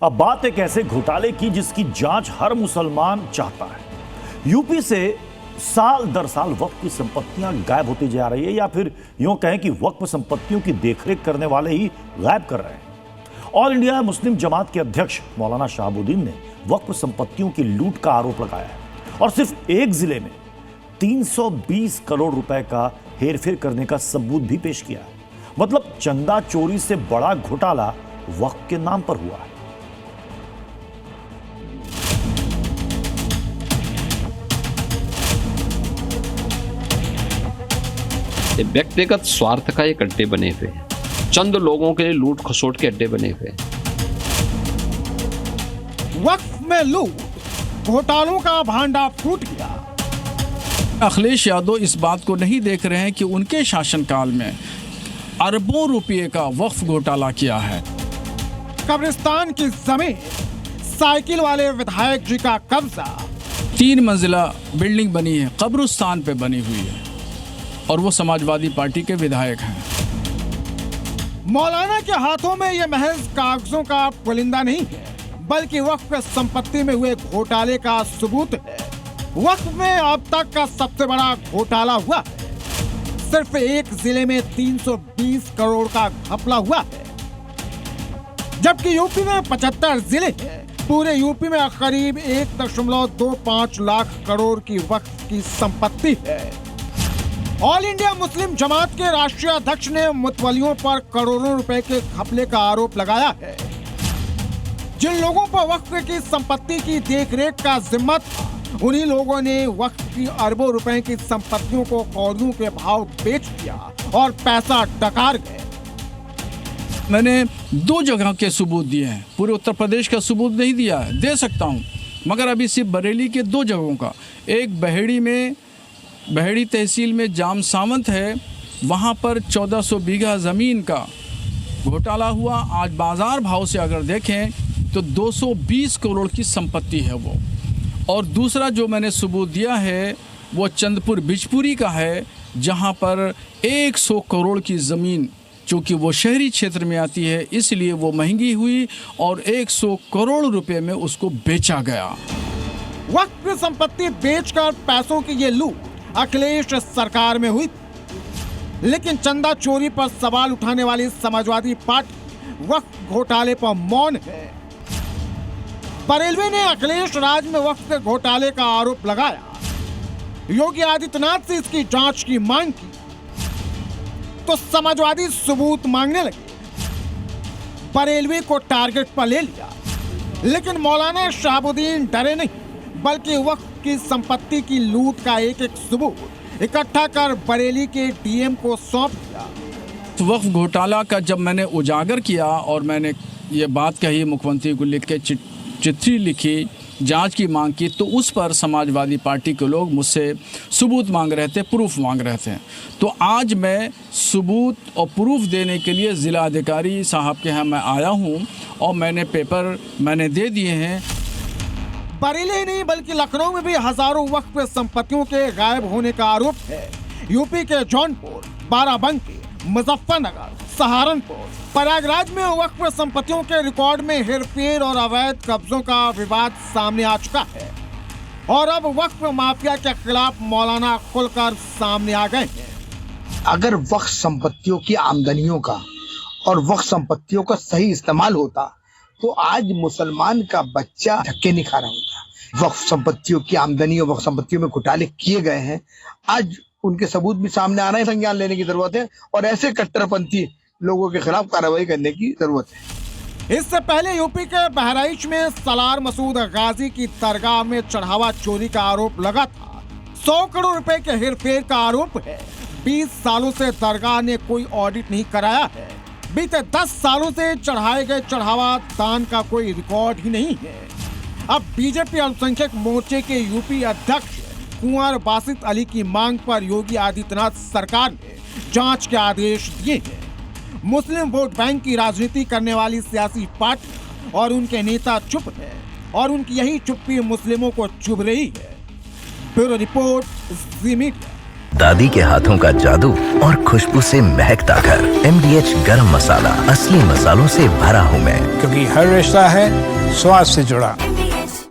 अब बात एक ऐसे घोटाले की जिसकी जांच हर मुसलमान चाहता है। यूपी से साल दर साल वक्फ की संपत्तियां गायब होती जा रही है, या फिर यूं कहें कि वक्फ संपत्तियों की देखरेख करने वाले ही गायब कर रहे हैं। ऑल इंडिया मुस्लिम जमात के अध्यक्ष मौलाना शहाबुद्दीन ने वक्फ संपत्तियों की लूट का आरोप लगाया है और सिर्फ एक जिले में 320 करोड़ रुपए का हेरफेर करने का सबूत भी पेश किया है। मतलब चंदा चोरी से बड़ा घोटाला वक्फ के नाम पर हुआ है। व्यक्तिगत स्वार्थ का एक अड्डे बने हुए हैं, चंद लोगों के लिए लूट खसोट के अड्डे बने हुए हैं। वक्फ में लूट, घोटालों का भांडा फूट गया। अखिलेश यादव इस बात को नहीं देख रहे हैं कि उनके शासनकाल में अरबों रुपये का वक्फ घोटाला किया है। कब्रिस्तान की जमीन, साइकिल वाले विधायक जी का कब्जा। 3 मंजिला बिल्डिंग बनी है, कब्रिस्तान पे बनी हुई है और वो समाजवादी पार्टी के विधायक हैं। मौलाना के हाथों में ये महज कागजों का पुलिंदा नहीं है, बल्कि वक्फ संपत्ति में हुए घोटाले का सबूत है। वक्फ में अब तक का सबसे बड़ा घोटाला हुआ है। सिर्फ एक जिले में 320 करोड़ का घपला हुआ है, जबकि यूपी में 75 जिले हैं। पूरे यूपी में करीब 1.25 लाख करोड़ की वक्फ की संपत्ति है। ऑल इंडिया मुस्लिम जमात के राष्ट्रीय अध्यक्ष ने मुतवलियों पर करोड़ों रुपए के घपले का आरोप लगाया है। जिन लोगों पर वक्फ की संपत्ति की देखरेख का जिम्मा था, उन्हीं लोगों ने वक्फ की अरबों रुपए की संपत्तियों को कौड़ियों के भाव बेच दिया और पैसा डकार गए। मैंने 2 जगह के सबूत दिए हैं, पूरे उत्तर प्रदेश का सबूत नहीं दिया है, दे सकता हूँ, मगर अभी सिर्फ बरेली के 2 जगहों का। एक बहेड़ी तहसील में जाम सावंत है, वहाँ पर 1400 बीघा ज़मीन का घोटाला हुआ। आज बाज़ार भाव से अगर देखें तो 220 करोड़ की संपत्ति है वो। और दूसरा जो मैंने सबूत दिया है वो चंदपुर बिजपुरी का है, जहाँ पर 100 करोड़ की ज़मीन, चूँकि वो शहरी क्षेत्र में आती है इसलिए वो महंगी हुई और 100 करोड़ रुपए में उसको बेचा गया। वक्फ की संपत्ति बेचकर पैसों की ये लूट अखिलेश सरकार में हुई, लेकिन चंदा चोरी पर सवाल उठाने वाली समाजवादी पार्टी वक्फ घोटाले पर मौन है। बरेलवी ने अखिलेश राज में वक्फ के घोटाले का आरोप लगाया। योगी आदित्यनाथ से इसकी जांच की मांग की तो समाजवादी सबूत मांगने लगे। बरेलवी को टारगेट पर ले लिया, लेकिन मौलाना शहाबुद्दीन डरे नहीं, बल्कि वक्फ की संपत्ति की लूट का एक सबूत इकट्ठा कर बरेली के डीएम को सौंप दिया। वक्फ घोटाला का जब मैंने उजागर किया और मैंने ये बात कही, मुख्यमंत्री को लिख के चिट्ठी लिखी, जांच की मांग की, तो उस पर समाजवादी पार्टी के लोग मुझसे सबूत मांग रहे थे, प्रूफ मांग रहे थे। तो आज मैं सबूत और प्रूफ देने के लिए ज़िला अधिकारी साहब के यहाँ मैं आया हूँ और मैंने पेपर दे दिए हैं। बरेली नहीं बल्कि लखनऊ में भी हजारों वक्फ संपत्तियों के गायब होने का आरोप है। यूपी के जौनपुर, बाराबंकी, मुजफ्फरनगर, सहारनपुर, प्रयागराज में वक्फ संपत्तियों के रिकॉर्ड में हेरफेर और अवैध कब्जों का विवाद सामने आ चुका है और अब वक्फ माफिया के खिलाफ मौलाना खुलकर सामने आ गए हैं। अगर वक्फ संपत्तियों की आमदनियों का और वक्फ संपत्तियों का सही इस्तेमाल होता तो आज मुसलमान का बच्चा धक्के नहीं खा रहा होता। वक्फ संपत्तियों की आमदनी और वक्फ संपत्तियों में घोटाले किए गए हैं, आज उनके सबूत भी सामने आ रहे हैं। संज्ञान लेने की जरूरत है और ऐसे कट्टरपंथी लोगों के खिलाफ कार्रवाई करने की जरूरत है। इससे पहले यूपी के बहराइच में सलार मसूद गाजी की दरगाह में चढ़ावा चोरी का आरोप लगा था। 100 करोड़ रुपए के हेरफेर का आरोप है। 20 सालों से दरगाह ने कोई ऑडिट नहीं कराया है। बीते 10 सालों से चढ़ाए गए चढ़ावा दान का कोई रिकॉर्ड ही नहीं है। अब बीजेपी अल्पसंख्यक मोर्चे के यूपी अध्यक्ष कुंवर बासित अली की मांग पर योगी आदित्यनाथ सरकार ने जांच के आदेश दिए हैं। मुस्लिम वोट बैंक की राजनीति करने वाली सियासी पार्टी और उनके नेता चुप हैं और उनकी यही चुप्पी मुस्लिमों को चुभ रही है। ब्यूरो रिपोर्ट, जी मीडिया। दादी के हाथों का जादू और खुशबू से महकता घर। MDH गरम मसाला, असली मसालों से भरा हूँ मैं। क्योंकि हर रिश्ता है स्वाद से जुड़ा।